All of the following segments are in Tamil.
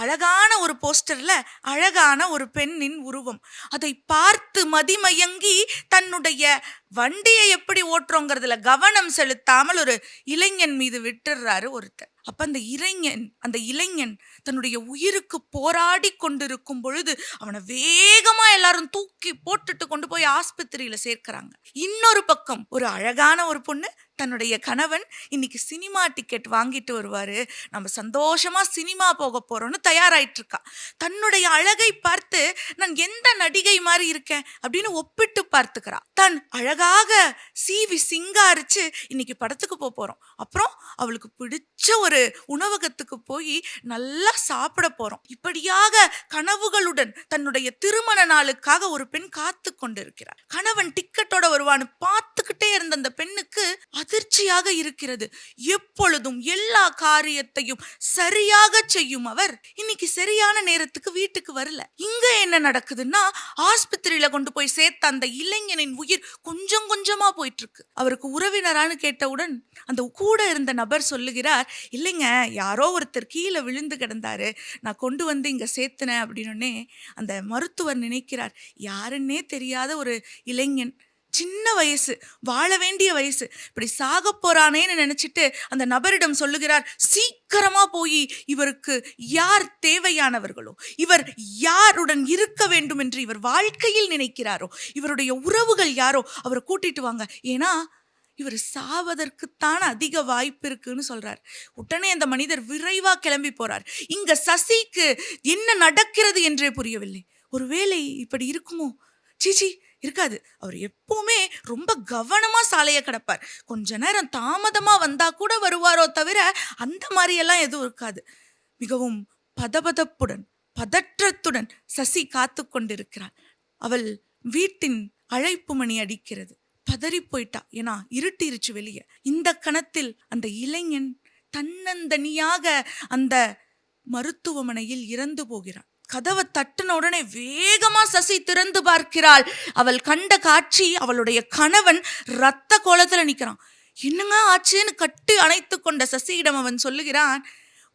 அழகான ஒரு போஸ்டர்ல அழகான ஒரு பெண்ணின் உருவம். அதை பார்த்து மதிமயங்கி தன்னுடைய வண்டியை எப்படி ஓட்டுறோங்கிறதுல கவனம் செலுத்தாமல் ஒரு இளைஞன் மீது விட்டுறாரு ஒருத்தர். அப்ப அந்த இளைஞன் தன்னுடைய உயிருக்கு போராடி கொண்டிருக்கும் பொழுது அவனை வேகமா எல்லாரும் தூக்கி போட்டுட்டு கொண்டு போய் ஆஸ்பத்திரியில சேர்க்கிறாங்க. இன்னொரு பக்கம் ஒரு அழகான ஒரு பொண்ணு தன்னுடைய கணவன் இன்னைக்கு சினிமா டிக்கெட் வாங்கிட்டு வருவாரு, நம்ம சந்தோஷமா சினிமா போக போறோம்னு தயாராயிட்டு இருக்கா. தன்னுடைய அழகை பார்த்து நான் எந்த நடிகை மாதிரி இருக்கேன் அப்படின்னு ஒப்பிட்டு பார்த்துக்கிறா. தன் அழகாக சீவி சிங்காரிச்சு இன்னைக்கு படத்துக்கு போறோம், அப்புறம் அவளுக்கு பிடிச்ச ஒரு உணவகத்துக்கு போய் நல்லா சாப்பிட போறோம். இப்படியாக கனவுகளுடன் தன்னுடைய திருமண நாளுக்காக ஒரு பெண் காத்து கொண்டிருக்கிறார். கணவன் டிக்கெட்டோட வருவான்னு பார்த்துக்கிட்டே இருந்த அந்த பெண்ணுக்கு அதிர்ச்சியாக இருக்கிறது. எப்பொழுதும் எல்லா காரியத்தையும் சரியாக செய்யும் அவர் இன்னைக்கு சரியான நேரத்துக்கு வீட்டுக்கு வரல. இங்க என்ன நடக்குதுன்னா, ஆஸ்பத்திரியில கொண்டு போய் சேர்த்த அந்த இளைஞனின் உயிர் கொஞ்சம் கொஞ்சமா போயிட்டு இருக்கு. அவருக்கு உறவினரான்னு கேட்டவுடன் அந்த கூட இருந்த நபர் சொல்லுகிறார், இல்லைங்க, யாரோ ஒருத்தர் கீழே விழுந்து கிடந்தாரு, நான் கொண்டு வந்து இங்க சேர்த்தனேன் அப்படின்னு. அந்த மருத்துவர் நினைக்கிறார், யாருன்னே தெரியாத ஒரு இளைஞன், சின்ன வயசு, வாழ வேண்டிய வயசு, இப்படி சாக போறானேன்னு நினைச்சிட்டு அந்த நபரிடம் சொல்லுகிறார், சீக்கிரமா போய் இவருக்கு யார் தேவையானவர்களோ, இவர் யாருடன் இருக்க வேண்டும் என்று இவர் வாழ்க்கையில் நினைக்கிறாரோ, இவருடைய உறவுகள் யாரோ அவரை கூட்டிட்டு வாங்க, ஏன்னா இவர் சாவதற்குத்தான அதிக வாய்ப்பு இருக்குன்னு சொல்றார். உடனே அந்த மனிதர் விரைவா கிளம்பி போறார். இங்க சசிக்கு என்ன நடக்கிறது என்றே புரியவில்லை. ஒருவேளை இப்படி இருக்குமோ? சீச்சி, இருக்காது. அவர் எப்பவுமே ரொம்ப கவனமா சாலையை கடப்பார். கொஞ்ச நேரம் தாமதமா வந்தா கூட வருவாரோ தவிர அந்த மாதிரி எல்லாம் எதுவும் இருக்காது. மிகவும் பதபதப்புடன் பதற்றத்துடன் சசி காத்து கொண்டிருக்கிறாள். அவள் வீட்டின் அழைப்பு மணி அடிக்கிறது. பதறி போயிட்டா, ஏன்னா இருட்டிருச்சு வெளியே. இந்த கணத்தில் அந்த இளைஞன் தன்னந்தனியாக அந்த மருத்துவமனையில் இறந்து போகிறான். கதவை தட்டின உடனே வேகமா சசி திறந்து பார்க்கிறாள். அவள் கண்ட காட்சி, அவளுடைய கணவன் ரத்த கோலத்துல நிக்கிறான். என்னங்க ஆச்சுன்னு கட்டி அணைத்து கொண்ட சசியிடம் அவன் சொல்லுகிறான்,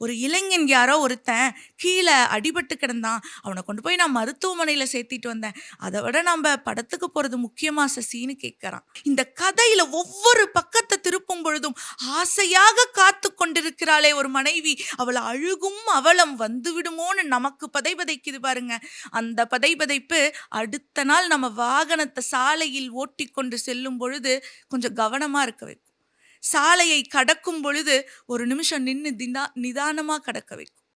ஒரு இளைஞன் யாரோ ஒருத்தன் கீழே அடிபட்டு கிடந்தான், அவனை கொண்டு போய் நான் மருத்துவமனையில சேர்த்திட்டு வந்தேன், அதை விட நம்ம படத்துக்கு போறது முக்கியமா சசின்னு கேட்கறான். இந்த கதையில ஒவ்வொரு பக்கத்தை திருப்பும் பொழுதும் ஆசையாக காத்து கொண்டிருக்கிறாளே ஒரு மனைவி, அவளை அழுகும் அவலம் வந்து விடுமோன்னு நமக்கு பதைபதைக்குது பாருங்க. அந்த பதைபதைப்பு அடுத்த நாள் நம்ம வாகனத்தை சாலையில் ஓட்டி கொண்டு செல்லும் பொழுது கொஞ்சம் கவனமா இருக்க வைக்கும். சாலையை கடக்கும் பொழுது ஒரு நிமிஷம் நின்று நிதானமா கடக்க வைக்கும்.